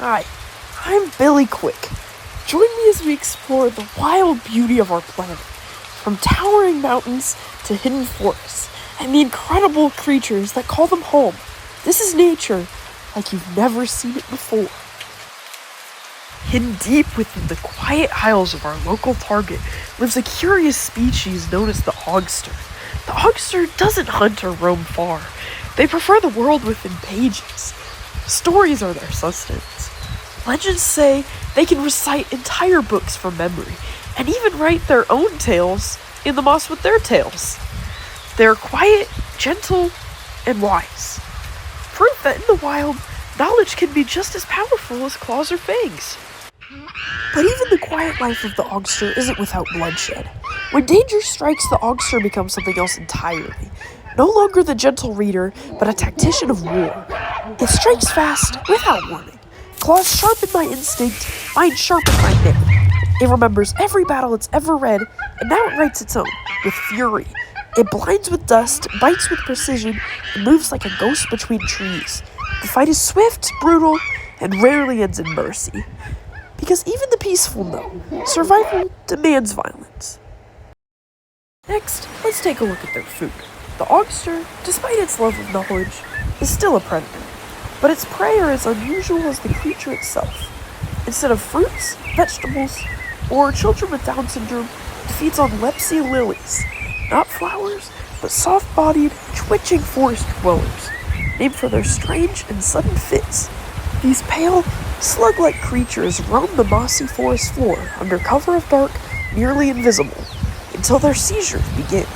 Hi, I'm Billy Quick. Join me as we explore the wild beauty of our planet, from towering mountains to hidden forests, and the incredible creatures that call them home. This is nature like you've never seen it before. Hidden deep within the quiet aisles of our local Target lives a curious species known as the ogster. The ogster doesn't hunt or roam far. They prefer the world within pages. Stories are their sustenance. Legends say they can recite entire books from memory, and even write their own tales in the moss with their tails. They're quiet, gentle, and wise. Proof that in the wild, knowledge can be just as powerful as claws or fangs. But even the quiet life of the ogster isn't without bloodshed. When danger strikes, the ogster becomes something else entirely. No longer the gentle reader, but a tactician of war. It strikes fast, without warning. Claws sharpen my instinct, mind sharpen my wit. It remembers every battle it's ever read, and now it writes its own, with fury. It blinds with dust, bites with precision, and moves like a ghost between trees. The fight is swift, brutal, and rarely ends in mercy. Because even the peaceful know, survival demands violence. Next, let's take a look at their food. The ogster, despite its love of knowledge, is still a predator. But its prey are as unusual as the creature itself. Instead of fruits, vegetables, or children with Down syndrome, it feeds on Lepsi lilies. Not flowers, but soft-bodied, twitching forest dwellers, named for their strange and sudden fits. These pale, slug-like creatures roam the mossy forest floor under cover of dark, nearly invisible, until their seizures begin.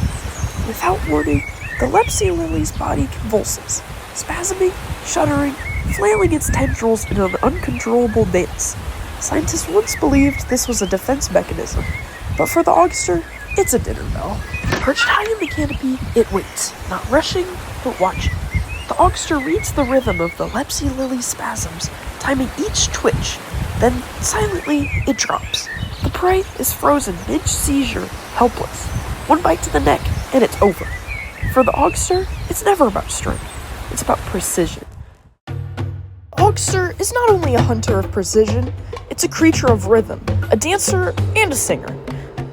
Without warning, the Lepsi lily's body convulses, spasming, shuddering, flailing its tendrils in an uncontrollable dance. Scientists once believed this was a defense mechanism, but for the ogster, it's a dinner bell. Perched high in the canopy, it waits, not rushing, but watching. The ogster reads the rhythm of the Lepsi lily's spasms, timing each twitch. Then, silently, it drops. The prey is frozen mid-seizure, helpless. One bite to the neck, and it's over. For the ogster, it's never about strength. It's about precision. Ogster is not only a hunter of precision, it's a creature of rhythm, a dancer, and a singer.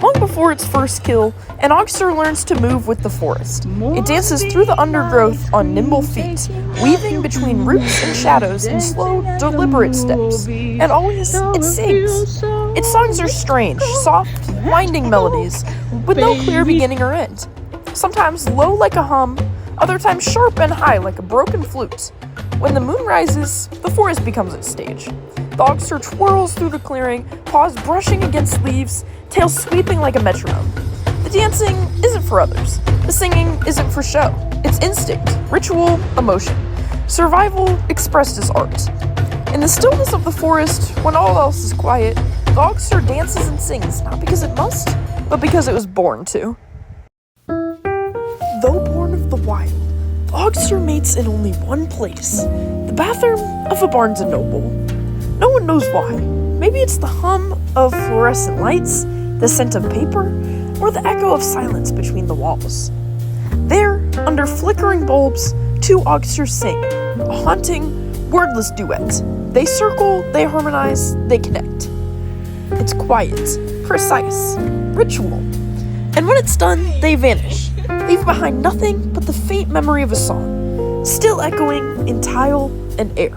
Long before its first kill, an ogster learns to move with the forest. It dances through the undergrowth on nimble feet, weaving between roots and shadows in slow, deliberate steps. And always, it sings. Its songs are strange, soft, winding melodies, with no clear beginning or end. Sometimes low like a hum, other times sharp and high like a broken flute. When the moon rises, the forest becomes its stage. The ogster twirls through the clearing, paws brushing against leaves, tail sweeping like a metronome. The dancing isn't for others. The singing isn't for show. It's instinct, ritual, emotion. Survival expressed as art. In the stillness of the forest, when all else is quiet, the ogster dances and sings, not because it must, but because it was born to. Though born of the wild, the ogster mates in only one place, the bathroom of a Barnes & Noble. No one knows why. Maybe it's the hum of fluorescent lights, the scent of paper, or the echo of silence between the walls. There, under flickering bulbs, two ogsters sing, a haunting, wordless duet. They circle, they harmonize, they connect. It's quiet, precise, ritual. And when it's done, they vanish, leave behind nothing but the faint memory of a song, still echoing in tile and air.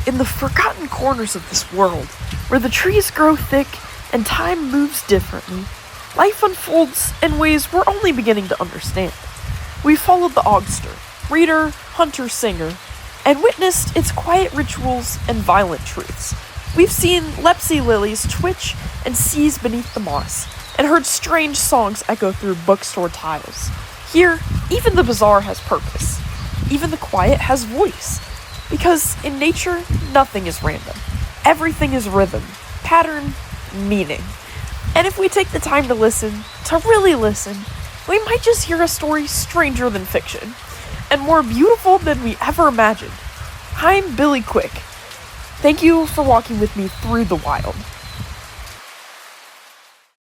In the forgotten corners of this world, where the trees grow thick and time moves differently, life unfolds in ways we're only beginning to understand. We followed the ogster, reader, hunter, singer, and witnessed its quiet rituals and violent truths. We've seen Lepsi lilies twitch and seize beneath the moss, and heard strange songs echo through bookstore tiles. Here, even the bizarre has purpose. Even the quiet has voice. Because in nature, nothing is random. Everything is rhythm, pattern, meaning. And if we take the time to listen, to really listen, we might just hear a story stranger than fiction, and more beautiful than we ever imagined. I'm Billy Quick. Thank you for walking with me through the wild.